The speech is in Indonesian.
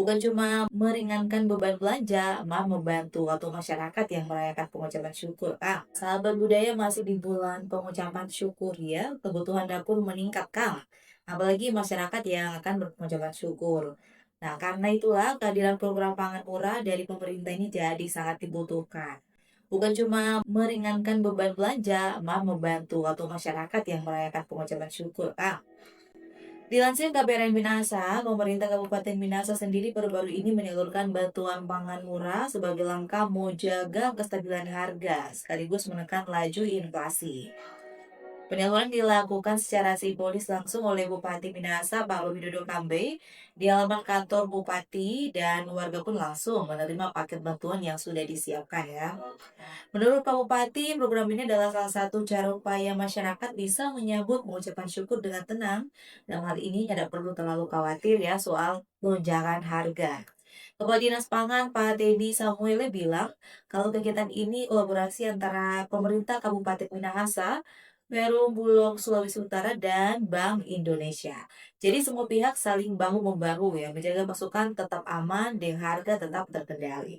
Bukan cuma meringankan beban belanja, malah membantu waktu masyarakat yang merayakan pengucapan syukur. Sahabat budaya masih di bulan pengucapan syukur ya, kebutuhan dapur meningkat, Kang. Apalagi masyarakat yang akan berpengucapan syukur. Nah, karena itulah kehadiran program pangan murah dari pemerintah ini jadi sangat dibutuhkan. Bukan cuma meringankan beban belanja, malah membantu waktu masyarakat yang merayakan pengucapan syukur, Kang. Dilansir KBRN Minahasa, pemerintah Kabupaten Minahasa sendiri baru-baru ini menyalurkan bantuan pangan murah sebagai langkah menjaga kestabilan harga, sekaligus menekan laju inflasi. Penyaluran dilakukan secara simbolis langsung oleh Bupati Minahasa, Pak Widodo Kambe, di halaman kantor Bupati, dan warga pun langsung menerima paket bantuan yang sudah disiapkan ya. Menurut Pak Bupati, program ini adalah salah satu cara upaya masyarakat bisa menyambut mengucapkan syukur dengan tenang. Dalam hal ini tidak perlu terlalu khawatir ya soal lonjakan harga. Kepala Dinas Pangan Pak Teddy Samuele bilang kalau kegiatan ini kolaborasi antara pemerintah Kabupaten Minahasa, Perum Bulog Sulawesi Utara, dan Bank Indonesia. Jadi semua pihak saling bahu membahu ya, menjaga pasukan tetap aman dan harga tetap terkendali.